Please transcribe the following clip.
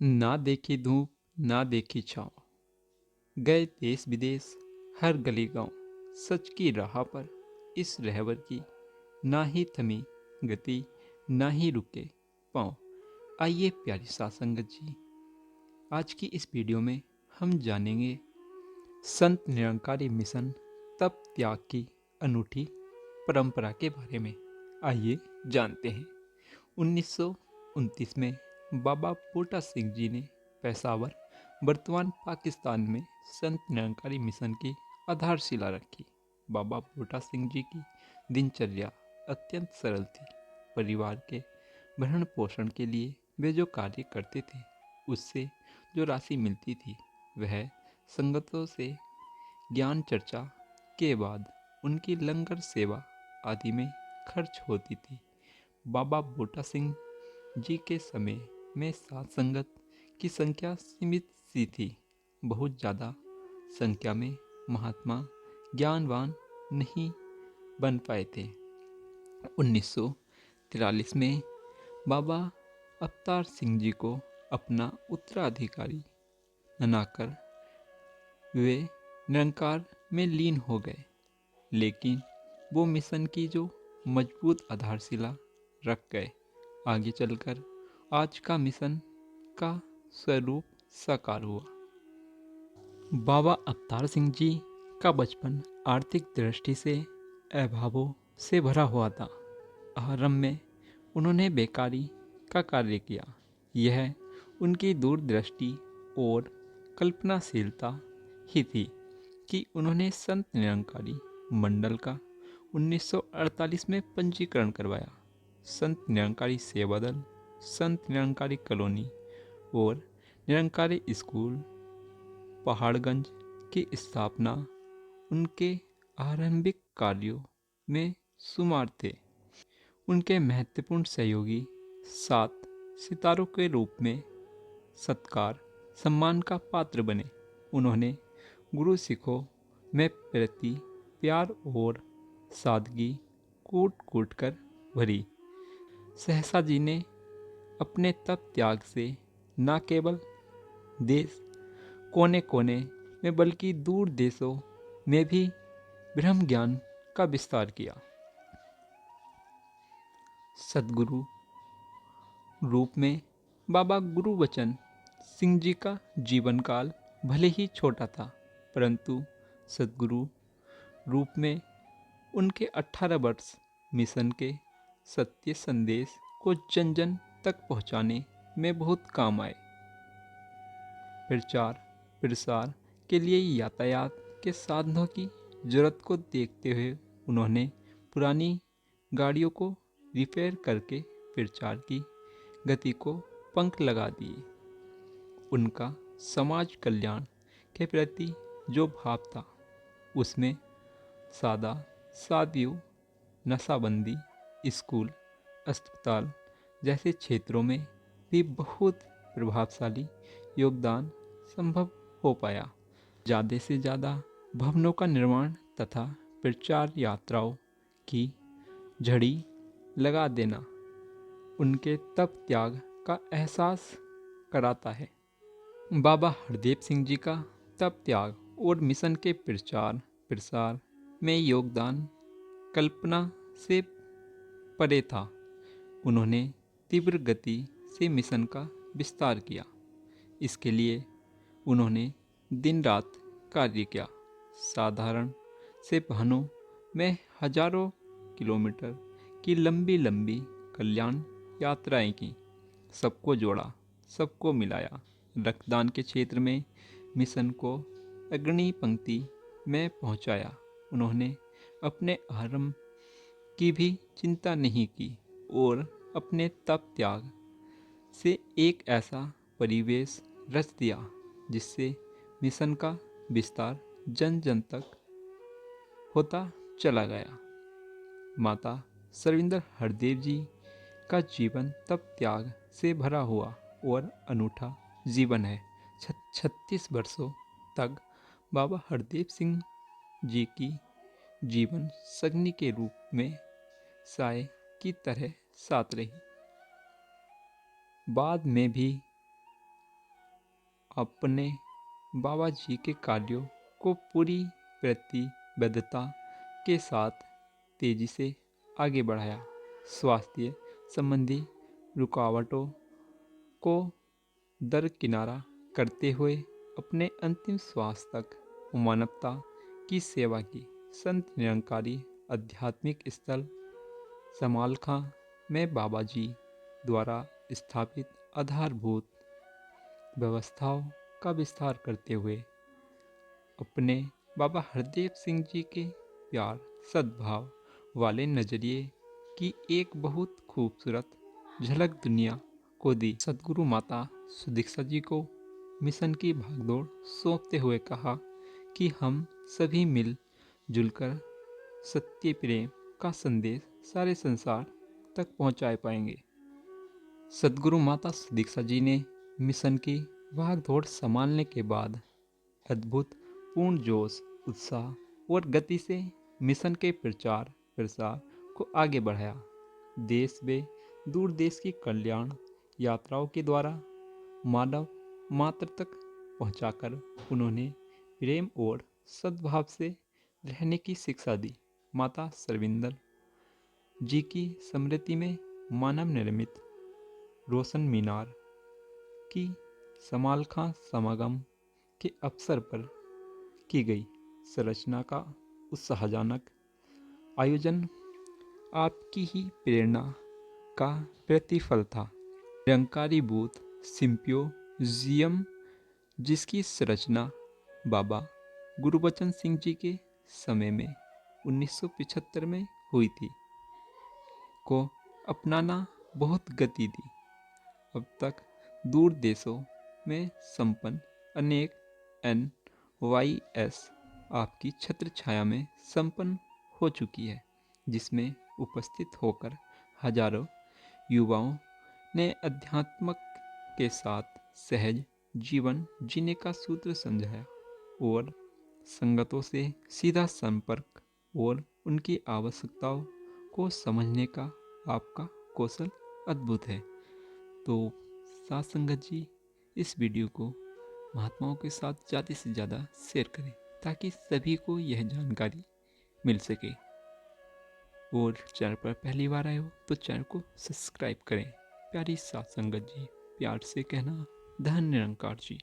ना देखी धूप ना देखी छाँव, गए देश विदेश हर गली गांव। सच की राह पर इस रहबर की ना ही थमी गति ना ही रुके पाँव। आइए प्यारी साथ संगत जी, आज की इस वीडियो में हम जानेंगे संत निरंकारी मिशन तप त्याग की अनूठी परंपरा के बारे में। आइए जानते हैं। 1929 में बाबा बूटा सिंह जी ने पेशावर, वर्तमान पाकिस्तान में संत निरंकारी मिशन की आधारशिला रखी। बाबा बूटा सिंह जी की दिनचर्या अत्यंत सरल थी। परिवार के भरण पोषण के लिए वे जो कार्य करते थे, उससे जो राशि मिलती थी, वह संगतों से ज्ञान चर्चा के बाद उनकी लंगर सेवा आदि में खर्च होती थी। बाबा बूटा सिंह जी के समय में सात संगत की संख्या सीमित सी थी। बहुत ज़्यादा संख्या में महात्मा ज्ञानवान नहीं बन पाए थे। 1943 में बाबा अवतार सिंह जी को अपना उत्तराधिकारी बनाकर वे निरंकार में लीन हो गए, लेकिन वो मिशन की जो मजबूत आधारशिला रख गए। आगे चलकर आज का मिशन का स्वरूप साकार हुआ। बाबा अवतार सिंह जी का बचपन आर्थिक दृष्टि से अभावों से भरा हुआ था। आरंभ में उन्होंने बेकारी का कार्य किया। यह उनकी दूरदृष्टि और कल्पनाशीलता ही थी कि उन्होंने संत निरंकारी मंडल का 1948 में पंजीकरण करवाया। संत निरंकारी सेवा दल, संत निरंकारी कॉलोनी और निरंकारी स्कूल पहाड़गंज की स्थापना उनके आरंभिक कार्यों में शुमार थे। उनके महत्वपूर्ण सहयोगी 7 सितारों के रूप में सत्कार सम्मान का पात्र बने। उन्होंने गुरु सिखों में प्रति प्यार और सादगी कूट कूट कर भरी। सहसा जी ने अपने तप त्याग से न केवल देश कोने कोने में बल्कि दूर देशों में भी ब्रह्म ज्ञान का विस्तार किया। सदगुरु रूप में बाबा गुरुबचन सिंह जी का जीवन काल भले ही छोटा था, परंतु सदगुरु रूप में उनके 18 वर्ष मिशन के सत्य संदेश को जन जन तक पहुंचाने में बहुत काम आए। प्रचार प्रसार के लिए यातायात के साधनों की जरूरत को देखते हुए उन्होंने पुरानी गाड़ियों को रिपेयर करके प्रचार की गति को पंख लगा दिए। उनका समाज कल्याण के प्रति जो भाव था, उसमें सादा सादियों, नशाबंदी, स्कूल, अस्पताल जैसे क्षेत्रों में भी बहुत प्रभावशाली योगदान संभव हो पाया। ज़्यादा से ज़्यादा भवनों का निर्माण तथा प्रचार यात्राओं की झड़ी लगा देना उनके तप त्याग का एहसास कराता है। बाबा हरदेव सिंह जी का तप त्याग और मिशन के प्रचार प्रसार में योगदान कल्पना से परे था। उन्होंने तीव्र गति से मिशन का विस्तार किया। इसके लिए उन्होंने दिन रात कार्य किया। साधारण से वाहनों में हजारों किलोमीटर की लंबी लंबी कल्याण यात्राएं की। सबको जोड़ा, सबको मिलाया। रक्तदान के क्षेत्र में मिशन को अग्रणी पंक्ति में पहुंचाया। उन्होंने अपने आरंभ की भी चिंता नहीं की और अपने तप त्याग से एक ऐसा परिवेश रच दिया जिससे मिशन का विस्तार जन जन तक होता चला गया। माता सरविंदर हरदेव जी का जीवन तप त्याग से भरा हुआ और अनूठा जीवन है। 36 वर्षों तक बाबा हरदेव सिंह जी की जीवन सगनी के रूप में साय की तरह साथ रही। बाद में भी अपने बाबा जी के कार्यों को पूरी प्रतिबद्धता के साथ तेजी से आगे बढ़ाया। स्वास्थ्य संबंधी रुकावटों को दरकिनारा करते हुए अपने अंतिम श्वास तक मानवता की सेवा की। संत निरंकारी आध्यात्मिक स्थल समालखां में बाबा जी द्वारा स्थापित आधारभूत व्यवस्थाओं का विस्तार करते हुए अपने बाबा हरदेव सिंह जी के प्यार सद्भाव वाले नज़रिए की एक बहुत खूबसूरत झलक दुनिया को दी। सदगुरु माता सुदीक्षा जी को मिशन की भागदौड़ सौंपते हुए कहा कि हम सभी मिल जुलकर सत्य प्रेम का संदेश सारे संसार तक पहुंचा पाएंगे। सदगुरु माता सुदीक्षा जी ने मिशन की भागदौड़ संभालने के बाद अद्भुत पूर्ण जोश, उत्साह और गति से मिशन के प्रचार प्रसार को आगे बढ़ाया। देश व दूर देश की कल्याण यात्राओं के द्वारा मानव मात्र तक पहुंचाकर उन्होंने प्रेम और सद्भाव से रहने की शिक्षा दी। माता सरविंदर जी की स्मृति में मानव निर्मित रोशन मीनार की समालखां समागम के अवसर पर की गई संरचना का उत्साहजनक आयोजन आपकी ही प्रेरणा का प्रतिफल था। निरंकारी बूथ सिंपोजियम, जिसकी संरचना बाबा गुरबचन सिंह जी के समय में 1975 में हुई थी, को अपनाना बहुत गति दी। अब तक दूर देशों में संपन्न अनेक NYS आपकी छत्र छाया में संपन्न हो चुकी है, जिसमें उपस्थित होकर हजारों युवाओं ने अध्यात्म के साथ सहज जीवन जीने का सूत्र समझाया और संगतों से सीधा संपर्क और उनकी आवश्यकताओं को समझने का आपका कौशल अद्भुत है। तो साथ संगत जी, इस वीडियो को महात्माओं के साथ ज़्यादा से ज़्यादा शेयर करें ताकि सभी को यह जानकारी मिल सके। और चैनल पर पहली बार आए हो तो चैनल को सब्सक्राइब करें। प्यारी साथ संगत जी, प्यार से कहना धन निरंकार जी।